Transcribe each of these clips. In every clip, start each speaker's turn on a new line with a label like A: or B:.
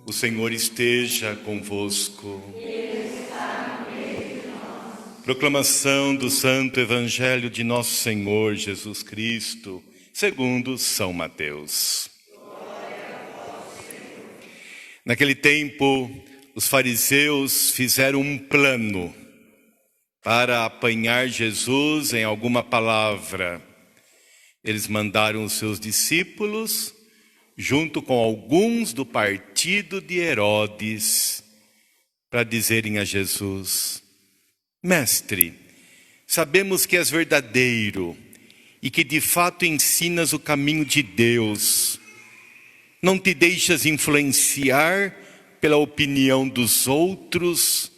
A: O Senhor esteja convosco. Proclamação do Santo Evangelho de Nosso Senhor Jesus Cristo, segundo São Mateus. Naquele tempo, os fariseus fizeram um plano para apanhar Jesus em alguma palavra. Eles mandaram os seus discípulos, junto com alguns do partido de Herodes, para dizerem a Jesus: Mestre, sabemos que és verdadeiro e que de fato ensinas o caminho de Deus. Não te deixas influenciar pela opinião dos outros,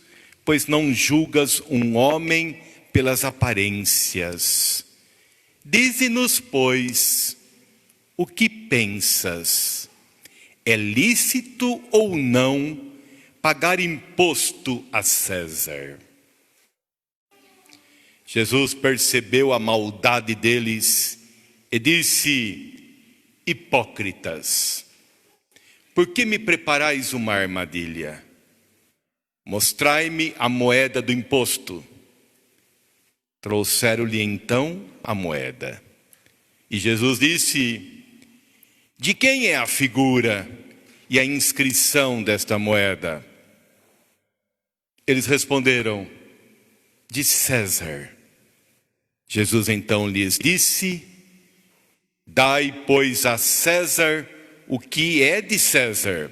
A: pois não julgas um homem pelas aparências. Dize-nos, pois, o que pensas? É lícito ou não pagar imposto a César? Jesus percebeu a maldade deles e disse: Hipócritas, por que me preparais uma armadilha? Mostrai-me a moeda do imposto. Trouxeram-lhe então a moeda. E Jesus disse: De quem é a figura e a inscrição desta moeda? Eles responderam: De César. Jesus então lhes disse: Dai, pois, a César o que é de César,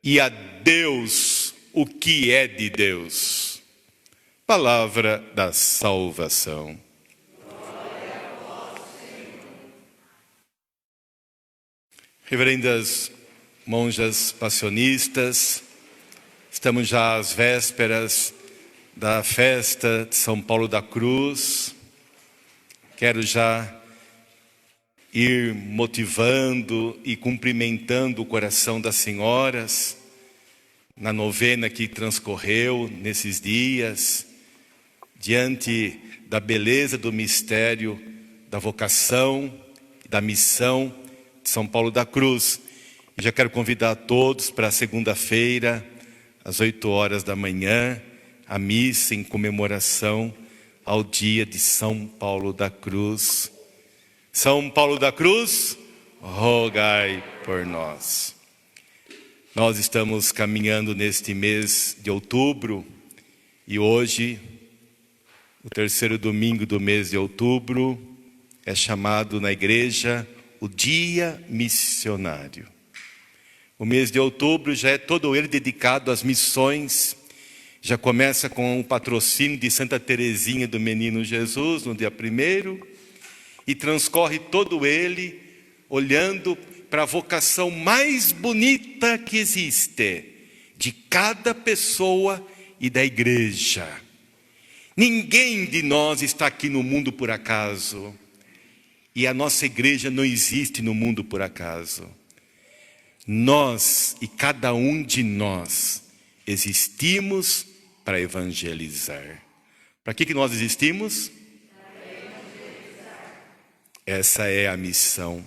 A: e a Deus o que é de Deus. Palavra da salvação. Reverendas monjas passionistas, estamos já às vésperas da festa de São Paulo da Cruz. Quero já ir motivando e cumprimentando o coração das senhoras na novena que transcorreu nesses dias, diante da beleza do mistério da vocação e da missão de São Paulo da Cruz. E já quero convidar todos para segunda-feira, às 8 horas da manhã, a missa em comemoração ao dia de São Paulo da Cruz. São Paulo da Cruz, rogai por nós. Nós estamos caminhando neste mês de outubro e hoje, o terceiro domingo do mês de outubro, é chamado na igreja o Dia Missionário. O mês de outubro já é todo ele dedicado às missões. Já começa com o patrocínio de Santa Teresinha do Menino Jesus, no dia 1º, e transcorre todo ele olhando para a vocação mais bonita que existe, de cada pessoa e da igreja. Ninguém de nós está aqui no mundo por acaso, e a nossa igreja não existe no mundo por acaso. Nós e cada um de nós existimos para evangelizar. Para que nós existimos? Essa é a missão.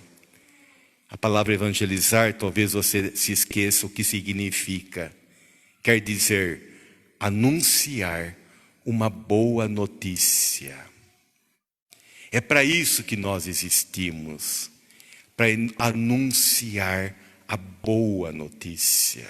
A: A palavra evangelizar, talvez você se esqueça o que significa. Quer dizer, anunciar uma boa notícia. É para isso que nós existimos, para anunciar a boa notícia.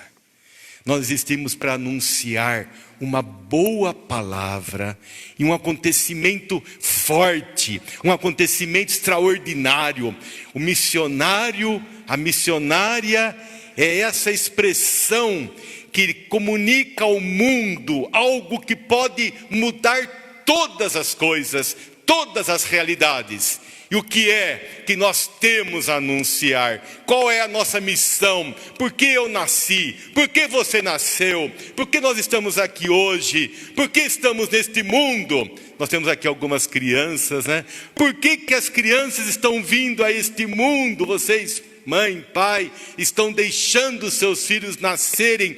A: Nós existimos para anunciar uma boa palavra e um acontecimento forte, um acontecimento extraordinário. O missionário, a missionária é essa expressão que comunica ao mundo algo que pode mudar todas as coisas, todas as realidades. E o que é que nós temos a anunciar? Qual é a nossa missão? Por que eu nasci? Por que você nasceu? Por que nós estamos aqui hoje? Por que estamos neste mundo? Nós temos aqui algumas crianças, né? Por que as crianças estão vindo a este mundo? Vocês, mãe, pai, estão deixando seus filhos nascerem.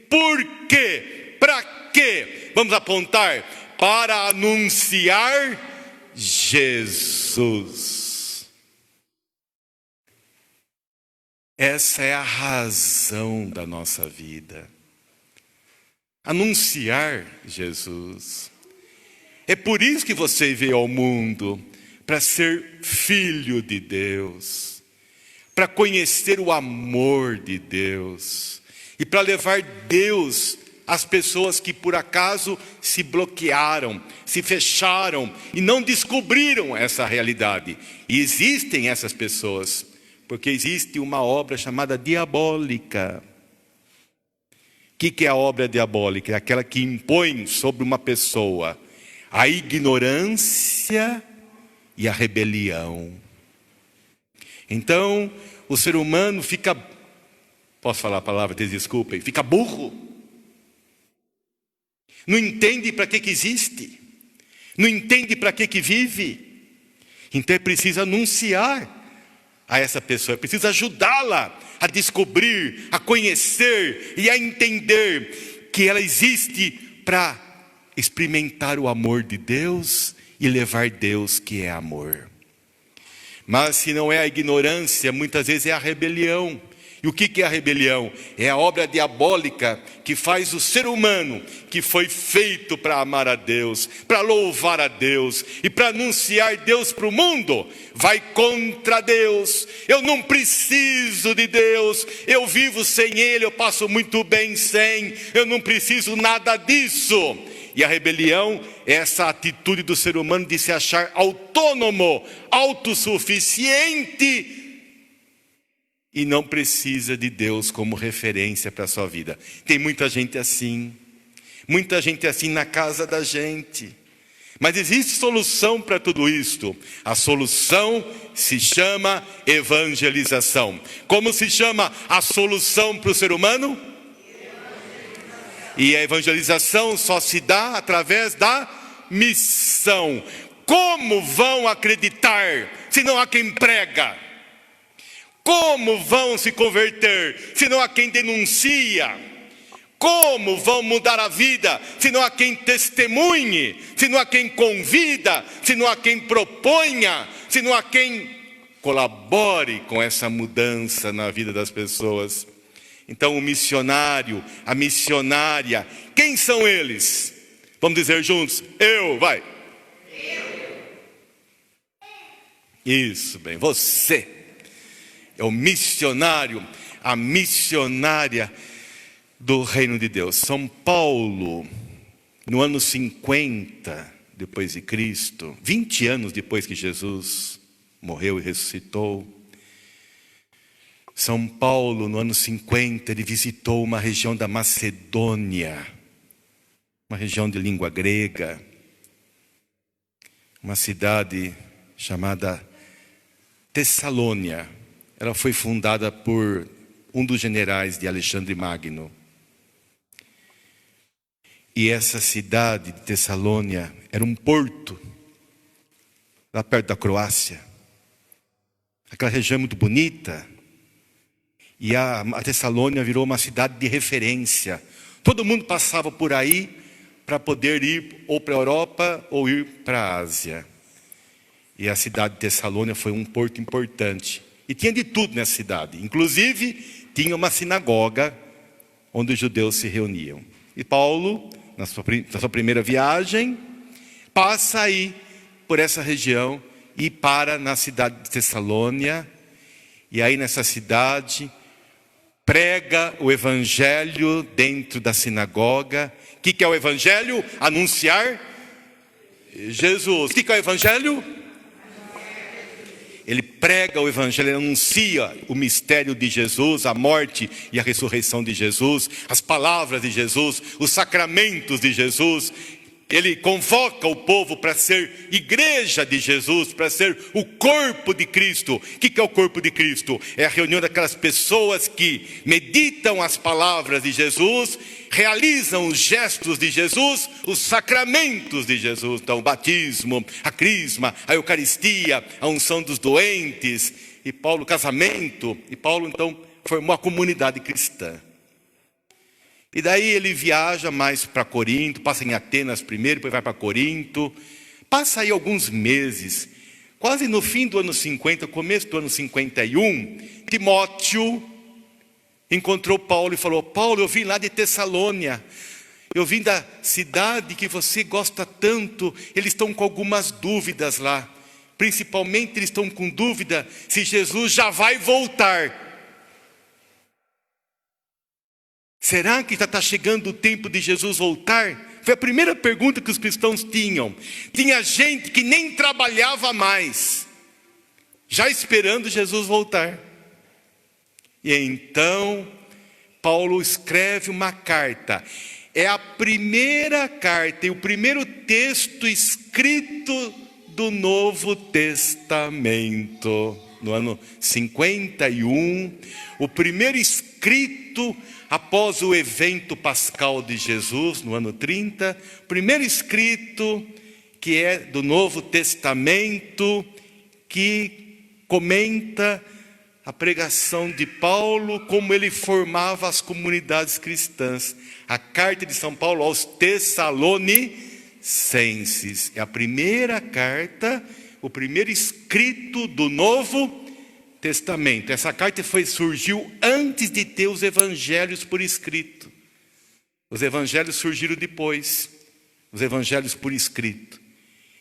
A: Por quê? Para quê? Vamos apontar para anunciar Jesus. Essa é a razão da nossa vida. Anunciar Jesus. É por isso que você veio ao mundo, para ser filho de Deus, para conhecer o amor de Deus e para levar Deus às pessoas que por acaso se bloquearam, se fecharam e não descobriram essa realidade. E existem essas pessoas, porque existe uma obra chamada diabólica. O que é a obra diabólica? É aquela que impõe sobre uma pessoa a ignorância e a rebelião. Então, o ser humano fica, posso falar a palavra, desculpem, fica burro. Não entende para que existe. Não entende para que vive. Então é preciso anunciar a essa pessoa, é preciso ajudá-la a descobrir, a conhecer e a entender que ela existe para experimentar o amor de Deus e levar Deus que é amor. Mas se não é a ignorância, muitas vezes é a rebelião. E o que é a rebelião? É a obra diabólica que faz o ser humano, que foi feito para amar a Deus, para louvar a Deus e para anunciar Deus para o mundo, vai contra Deus. Eu não preciso de Deus, eu vivo sem Ele, eu passo muito bem sem, eu não preciso nada disso. E a rebelião é essa atitude do ser humano de se achar autônomo, autossuficiente e não precisa de Deus como referência para a sua vida. Tem muita gente assim na casa da gente. Mas existe solução para tudo isto. A solução se chama evangelização. Como se chama a solução para o ser humano? E a evangelização só se dá através da missão. Como vão acreditar se não há quem prega? Como vão se converter se não há quem denuncia? Como vão mudar a vida se não há quem testemunhe? Se não há quem convida? Se não há quem proponha? Se não há quem colabore com essa mudança na vida das pessoas? Então o missionário, a missionária, quem são eles? Vamos dizer juntos, vai. Isso, bem, você é o missionário, a missionária do reino de Deus. São Paulo, no ano 50 depois de Cristo, 20 anos depois que Jesus morreu e ressuscitou, São Paulo, no ano 50, ele visitou uma região da Macedônia, uma região de língua grega, uma cidade chamada Tessalônia. Ela foi fundada por um dos generais de Alexandre Magno. E essa cidade de Tessalônia era um porto, lá perto da Croácia. Aquela região é muito bonita. E a Tessalônia virou uma cidade de referência. Todo mundo passava por aí para poder ir ou para a Europa ou ir para a Ásia. E a cidade de Tessalônia foi um porto importante. E tinha de tudo nessa cidade. Inclusive, tinha uma sinagoga onde os judeus se reuniam. E Paulo, na sua primeira viagem, passa aí por essa região e para na cidade de Tessalônia. E aí nessa cidade prega o evangelho dentro da sinagoga. O que é o evangelho? Anunciar Jesus. O que é o evangelho? Ele prega o evangelho, ele anuncia o mistério de Jesus, a morte e a ressurreição de Jesus, as palavras de Jesus, os sacramentos de Jesus. Ele convoca o povo para ser igreja de Jesus, para ser o corpo de Cristo. O que é o corpo de Cristo? É a reunião daquelas pessoas que meditam as palavras de Jesus, realizam os gestos de Jesus, os sacramentos de Jesus. Então, o batismo, a crisma, a eucaristia, a unção dos doentes, e Paulo, o casamento. E Paulo, então, formou a comunidade cristã. E daí ele viaja mais para Corinto, passa em Atenas primeiro, depois vai para Corinto. Passa aí alguns meses, quase no fim do ano 50, começo do ano 51, Timóteo, encontrou Paulo e falou: Paulo, eu vim lá de Tessalônia, eu vim da cidade que você gosta tanto, eles estão com algumas dúvidas lá. Principalmente eles estão com dúvida se Jesus já vai voltar. Será que já está chegando o tempo de Jesus voltar? Foi a primeira pergunta que os cristãos tinham. Tinha gente que nem trabalhava mais, já esperando Jesus voltar. E então Paulo escreve uma carta. É a primeira carta e o primeiro texto escrito do Novo Testamento. No ano 51, o primeiro escrito após o evento pascal de Jesus, no ano 30, o primeiro escrito que é do Novo Testamento, que comenta a pregação de Paulo, como ele formava as comunidades cristãs. A carta de São Paulo aos Tessalonicenses é a primeira carta, o primeiro escrito do Novo Testamento. Essa carta surgiu antes de ter os evangelhos por escrito. Os evangelhos surgiram depois, os evangelhos por escrito.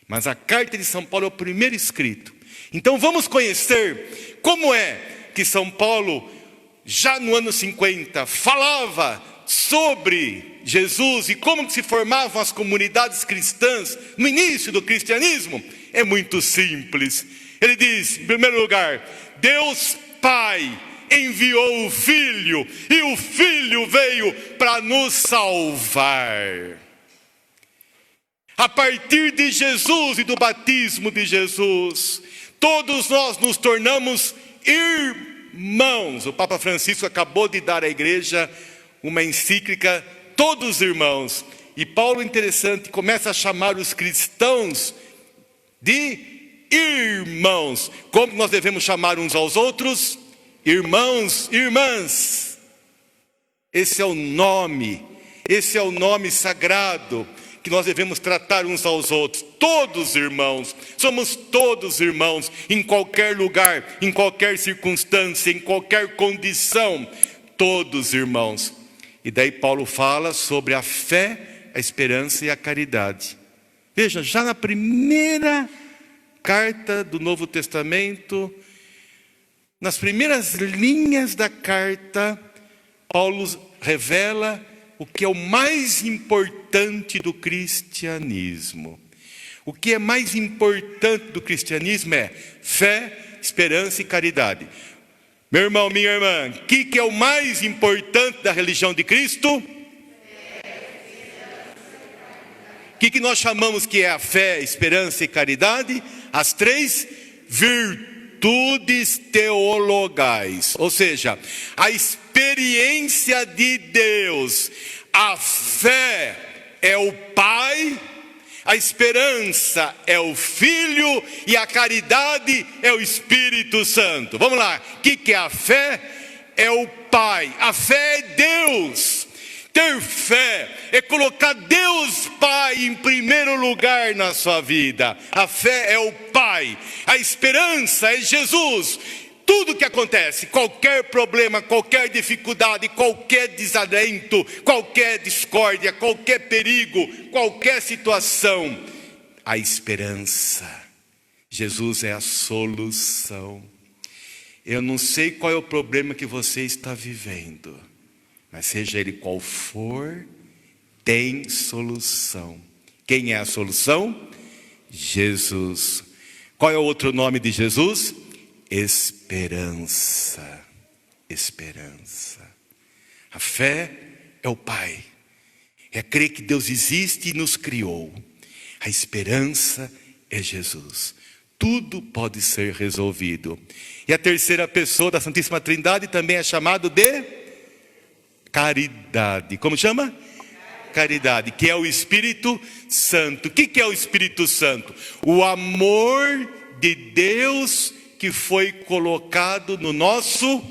A: Mas a carta de São Paulo é o primeiro escrito. Então vamos conhecer como é que São Paulo, já no ano 50, falava sobre Jesus e como que se formavam as comunidades cristãs no início do cristianismo. É muito simples. Ele diz, em primeiro lugar, Deus Pai enviou o Filho, e o Filho veio para nos salvar. A partir de Jesus e do batismo de Jesus, todos nós nos tornamos irmãos. O Papa Francisco acabou de dar à igreja uma encíclica, todos irmãos. E Paulo, interessante, começa a chamar os cristãos de irmãos. Como nós devemos chamar uns aos outros? Irmãos, irmãs. Esse é o nome sagrado que nós devemos tratar uns aos outros. Todos irmãos, somos todos irmãos, em qualquer lugar, em qualquer circunstância, em qualquer condição, todos irmãos. E daí Paulo fala sobre a fé, a esperança e a caridade. Veja, já na primeira carta do Novo Testamento, nas primeiras linhas da carta, Paulo revela o que é o mais importante do cristianismo. O que é mais importante do cristianismo é fé, esperança e caridade. Meu irmão, minha irmã, o que é o mais importante da religião de Cristo? O que nós chamamos que é a fé, esperança e caridade? As três virtudes teologais, ou seja, a experiência de Deus. A fé é o Pai, a esperança é o Filho e a caridade é o Espírito Santo. Vamos lá, o que é a fé? É o Pai, a fé é Deus. Ter fé é colocar Deus Pai em primeiro lugar na sua vida. A fé é o Pai, a esperança é Jesus. Tudo que acontece, qualquer problema, qualquer dificuldade, qualquer desalento, qualquer discórdia, qualquer perigo, qualquer situação, a esperança. Jesus é a solução. Eu não sei qual é o problema que você está vivendo, mas seja ele qual for, tem solução. Quem é a solução? Jesus. Qual é o outro nome de Jesus? Esperança. Esperança. A fé é o Pai. É crer que Deus existe e nos criou. A esperança é Jesus. Tudo pode ser resolvido. E a terceira pessoa da Santíssima Trindade também é chamado de caridade. Como chama? Caridade, que é o Espírito Santo. O que é o Espírito Santo? O amor de Deus que foi colocado no nosso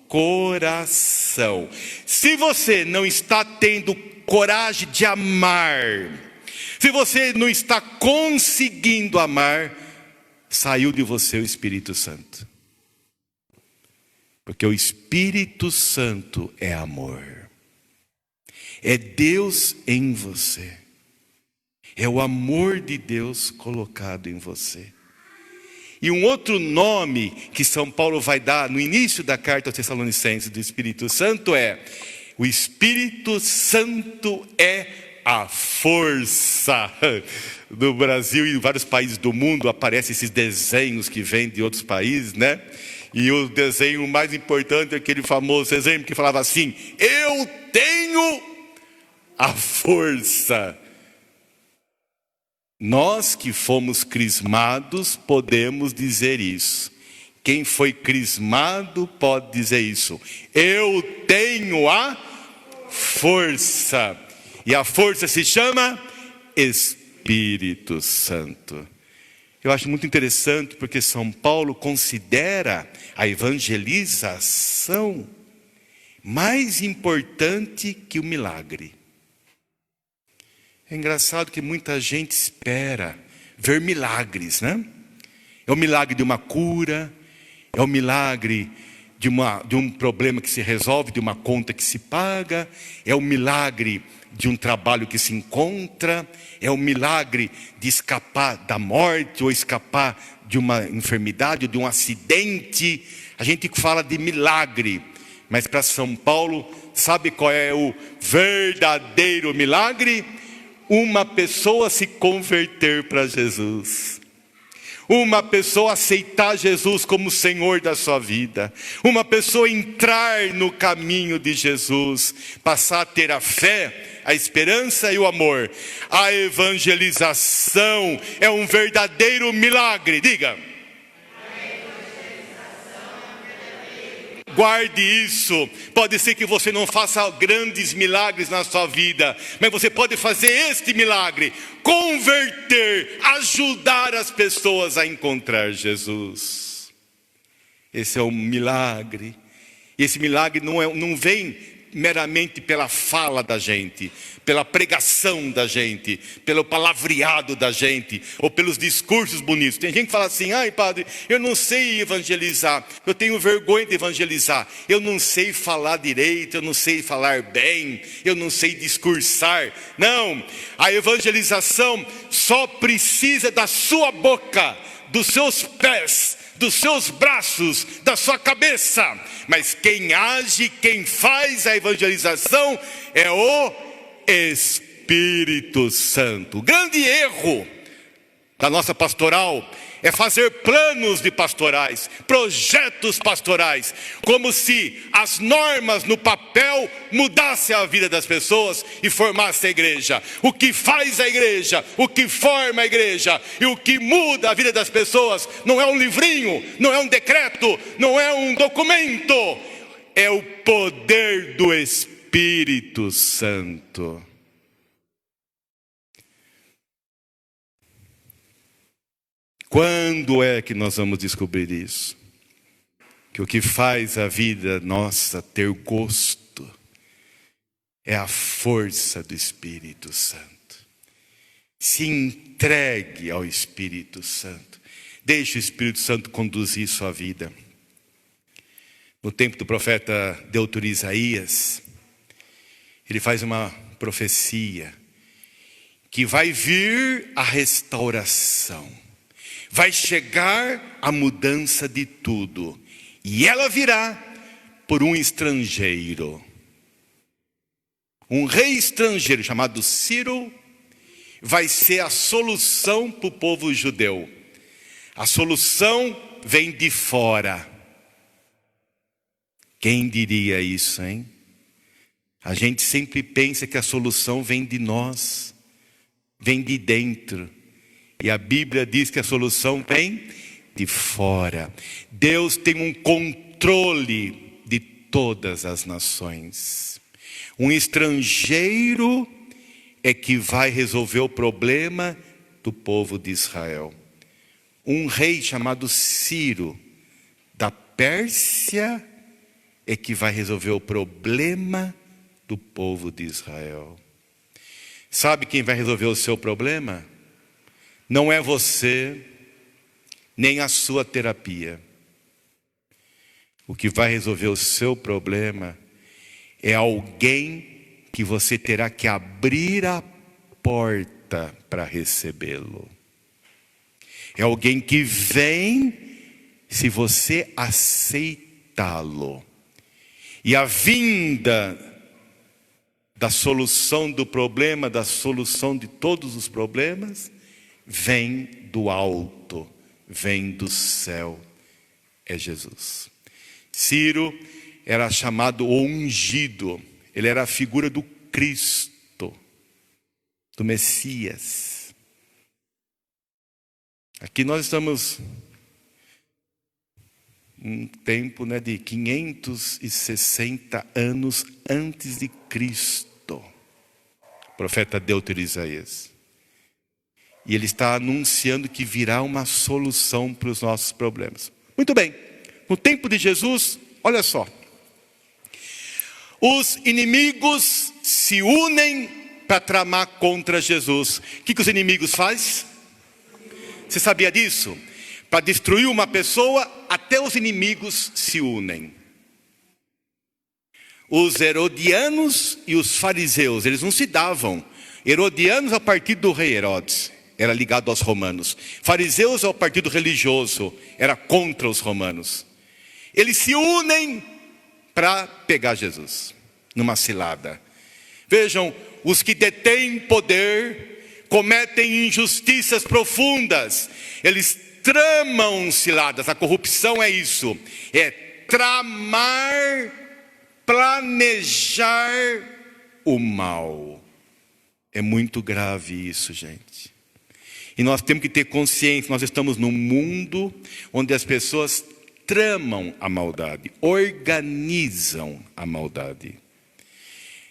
A: coração. Se você não está tendo coragem de amar, se você não está conseguindo amar, saiu de você o Espírito Santo. Porque o Espírito Santo é amor. É Deus em você. É o amor de Deus colocado em você. E um outro nome que São Paulo vai dar no início da carta aos Tessalonicenses do Espírito Santo é: o Espírito Santo é a força. No Brasil e em vários países do mundo aparecem esses desenhos que vêm de outros países, né? E o desenho mais importante é aquele famoso exemplo que falava assim: eu tenho a força. Nós que fomos crismados podemos dizer isso. Quem foi crismado pode dizer isso. Eu tenho a força. E a força se chama Espírito Santo. Eu acho muito interessante porque São Paulo considera a evangelização mais importante que o milagre. É engraçado que muita gente espera ver milagres, né? É o milagre de uma cura, é o milagre de um problema que se resolve, de uma conta que se paga, é o milagre de um trabalho que se encontra, é o milagre de escapar da morte ou escapar de uma enfermidade ou de um acidente. A gente fala de milagre, mas para São Paulo, sabe qual é o verdadeiro milagre? Uma pessoa se converter para Jesus. Uma pessoa aceitar Jesus como Senhor da sua vida. Uma pessoa entrar no caminho de Jesus. Passar a ter a fé, a esperança e o amor. A evangelização é um verdadeiro milagre. Diga. Guarde isso. Pode ser que você não faça grandes milagres na sua vida, mas você pode fazer este milagre: converter, ajudar as pessoas a encontrar Jesus. Esse é um milagre. E esse milagre não vem meramente pela fala da gente, pela pregação da gente, pelo palavreado da gente, ou pelos discursos bonitos. Tem gente que fala assim: ai padre, eu não sei evangelizar, eu tenho vergonha de evangelizar, eu não sei falar direito, eu não sei falar bem, eu não sei discursar. Não, a evangelização só precisa da sua boca, dos seus pés, dos seus braços, da sua cabeça. Mas quem age, quem faz a evangelização é o Espírito Santo. O grande erro da nossa pastoral é fazer planos de pastorais, projetos pastorais, como se as normas no papel mudassem a vida das pessoas e formassem a igreja. O que faz a igreja, o que forma a igreja e o que muda a vida das pessoas não é um livrinho, não é um decreto, não é um documento, é o poder do Espírito Santo. Quando é que nós vamos descobrir isso? Que o que faz a vida nossa ter gosto é a força do Espírito Santo. Se entregue ao Espírito Santo. Deixe o Espírito Santo conduzir sua vida. No tempo do profeta Deutero Isaías, ele faz uma profecia que vai vir a restauração. Vai chegar a mudança de tudo. E ela virá por um estrangeiro. Um rei estrangeiro chamado Ciro vai ser a solução para o povo judeu. A solução vem de fora. Quem diria isso, hein? A gente sempre pensa que a solução vem de nós. Vem de dentro. E a Bíblia diz que a solução vem de fora. Deus tem um controle de todas as nações. Um estrangeiro é que vai resolver o problema do povo de Israel. Um rei chamado Ciro, da Pérsia, é que vai resolver o problema do povo de Israel. Sabe quem vai resolver o seu problema? Não é você, nem a sua terapia. O que vai resolver o seu problema é alguém que você terá que abrir a porta para recebê-lo. É alguém que vem se você aceitá-lo. E a vinda da solução do problema, da solução de todos os problemas, vem do alto, vem do céu. É Jesus. Ciro era chamado o ungido. Ele era a figura do Cristo, do Messias. Aqui nós estamos um tempo, de 560 anos antes de Cristo. O profeta Deutero Isaías. E ele está anunciando que virá uma solução para os nossos problemas. Muito bem, no tempo de Jesus, olha só. Os inimigos se unem para tramar contra Jesus. O que os inimigos fazem? Você sabia disso? Para destruir uma pessoa, até os inimigos se unem. Os herodianos e os fariseus, eles não se davam. Herodianos a partir do rei Herodes, era ligado aos romanos. Fariseus ao partido religioso, era contra os romanos. Eles se unem para pegar Jesus, numa cilada. Vejam, os que detêm poder cometem injustiças profundas. Eles tramam ciladas. A corrupção é isso. É tramar, planejar o mal. É muito grave isso, gente. E nós temos que ter consciência. Nós estamos num mundo onde as pessoas tramam a maldade, organizam a maldade.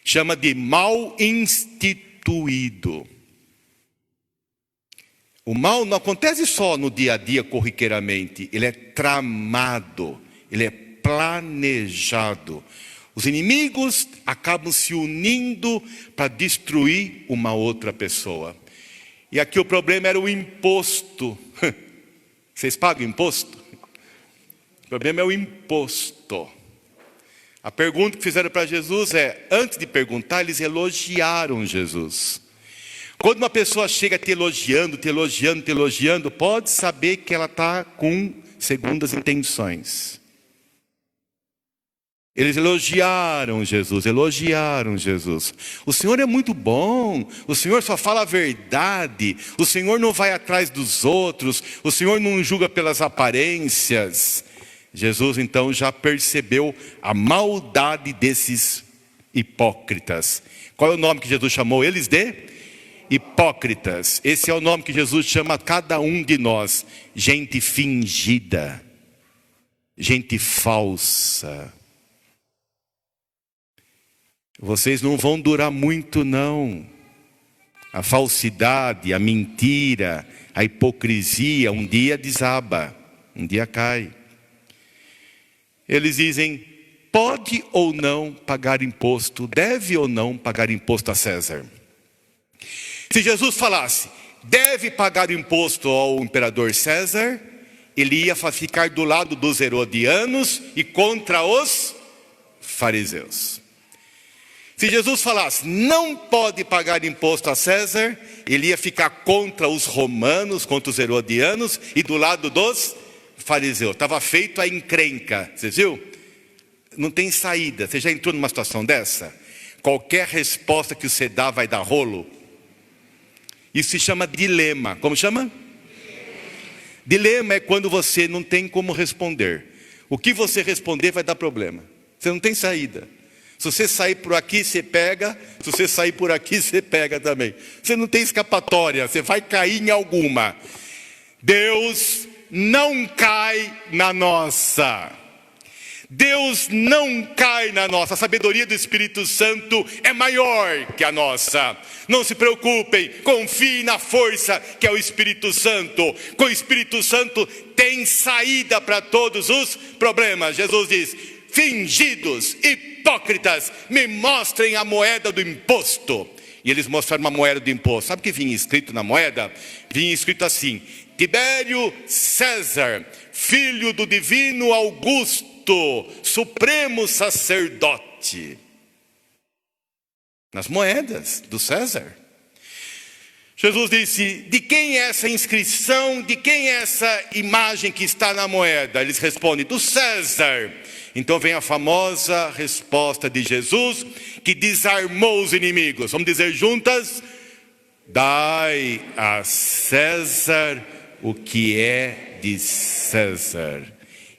A: Chama de mal instituído. O mal não acontece só no dia a dia corriqueiramente. Ele é tramado, ele é planejado. Os inimigos acabam se unindo para destruir uma outra pessoa. E aqui o problema era o imposto. Vocês pagam imposto? O problema é o imposto. A pergunta que fizeram para Jesus é, antes de perguntar, eles elogiaram Jesus. Quando uma pessoa chega te elogiando, pode saber que ela está com segundas intenções. Eles elogiaram Jesus. O Senhor é muito bom, o Senhor só fala a verdade, o Senhor não vai atrás dos outros, o Senhor não julga pelas aparências. Jesus então já percebeu a maldade desses hipócritas. Qual é o nome que Jesus chamou eles de? Hipócritas. Esse é o nome que Jesus chama cada um de nós. Gente fingida, gente falsa. Vocês não vão durar muito não. A falsidade, a mentira, a hipocrisia, um dia desaba, um dia cai. Eles dizem, pode ou não pagar imposto, deve ou não pagar imposto a César. Se Jesus falasse, deve pagar imposto ao imperador César, ele ia ficar do lado dos herodianos e contra os fariseus. Se Jesus falasse, não pode pagar imposto a César, ele ia ficar contra os romanos, contra os herodianos e do lado dos fariseus. Estava feito a encrenca, você viu? Não tem saída. Você já entrou numa situação dessa? Qualquer resposta que você dá vai dar rolo. Isso se chama dilema. Como chama? Dilema é quando você não tem como responder. O que você responder vai dar problema. Você não tem saída. Se você sair por aqui, você pega. Se você sair por aqui, você pega também. Você não tem escapatória, você vai cair em alguma. Deus não cai na nossa. Deus não cai na nossa. A sabedoria do Espírito Santo é maior que a nossa. Não se preocupem, confiem na força que é o Espírito Santo. Com o Espírito Santo tem saída para todos os problemas. Jesus diz, fingidos, hipócritas, me mostrem a moeda do imposto. E eles mostraram uma moeda do imposto. Sabe o que vinha escrito na moeda? Vinha escrito assim, Tibério César, filho do divino Augusto, justo, supremo sacerdote. Nas moedas do César. Jesus disse: de quem é essa inscrição? De quem é essa imagem que está na moeda? Eles respondem: do César. Então vem a famosa resposta de Jesus, que desarmou os inimigos. Vamos dizer juntas: dai a César o que é de César,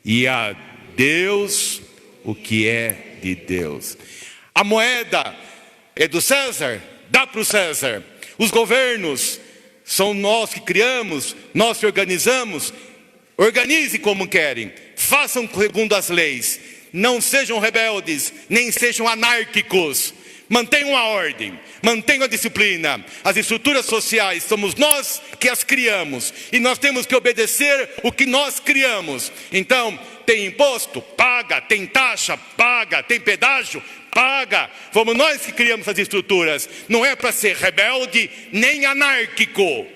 A: e a Deus o que é de Deus. A moeda é do César, dá para o César. Os governos são nós que criamos, nós que organizamos. Organize como querem, façam segundo as leis, não sejam rebeldes, nem sejam anárquicos. Mantenham a ordem, mantenham a disciplina. As estruturas sociais somos nós que as criamos, e nós temos que obedecer o que nós criamos. Então, tem imposto? Paga. Tem taxa? Paga. Tem pedágio? Paga. Fomos nós que criamos as estruturas. Não é para ser rebelde nem anárquico.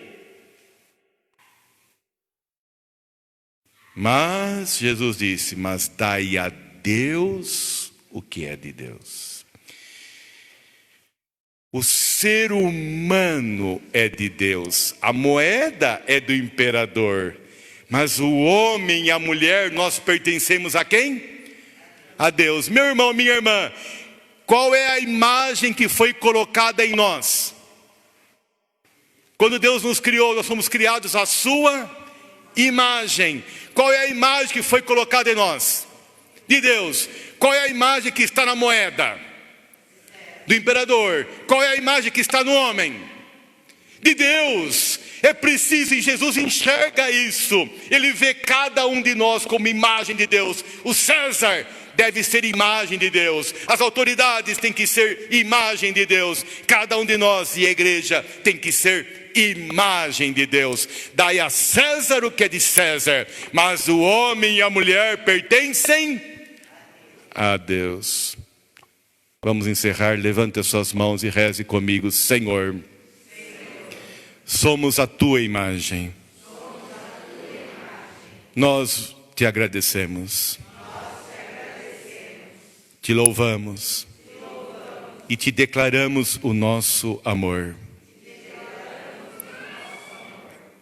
A: Mas Jesus disse: mas dai a Deus o que é de Deus. O ser humano é de Deus, a moeda é do imperador, mas o homem e a mulher, nós pertencemos a quem? A Deus. Meu irmão, minha irmã, qual é a imagem que foi colocada em nós? Quando Deus nos criou, nós fomos criados à sua imagem. Qual é a imagem que foi colocada em nós? De Deus. Qual é a imagem que está na moeda? Do imperador. Qual é a imagem que está no homem? De Deus. É preciso, e Jesus enxerga isso. Ele vê cada um de nós como imagem de Deus. O César deve ser imagem de Deus. As autoridades têm que ser imagem de Deus. Cada um de nós e a igreja tem que ser imagem de Deus. Dai a César o que é de César, mas o homem e a mulher pertencem a Deus. Vamos encerrar. Levante as suas mãos e reze comigo. Senhor, somos a tua imagem. Nós te agradecemos. Te louvamos. E te declaramos o nosso amor.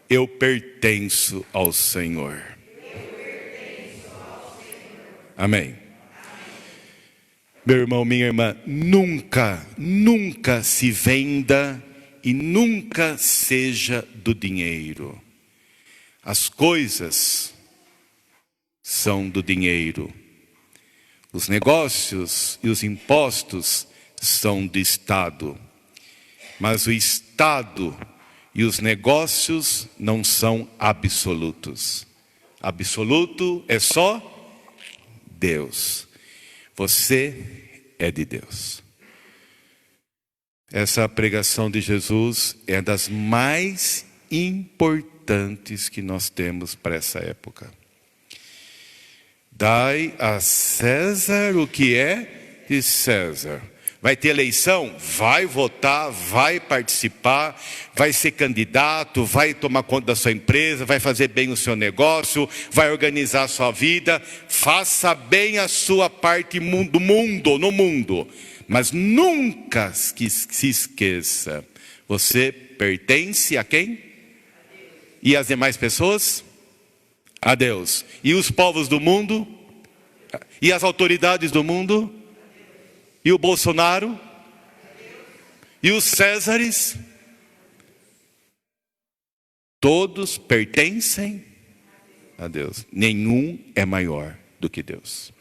A: Eu pertenço ao Senhor. Amém. Meu irmão, minha irmã, nunca se venda e nunca seja do dinheiro. As coisas são do dinheiro. Os negócios e os impostos são do Estado. Mas o Estado e os negócios não são absolutos. Absoluto é só Deus. Você é de Deus. Essa pregação de Jesus é das mais importantes que nós temos para essa época. Dai a César o que é de César. Vai ter eleição? Vai votar, vai participar, vai ser candidato, vai tomar conta da sua empresa, vai fazer bem o seu negócio, vai organizar a sua vida. Faça bem a sua parte no mundo. Mas nunca se esqueça, você pertence a quem? E as demais pessoas? A Deus. E os povos do mundo? E as autoridades do mundo? E o Bolsonaro? E os Césares? Todos pertencem a Deus. Nenhum é maior do que Deus.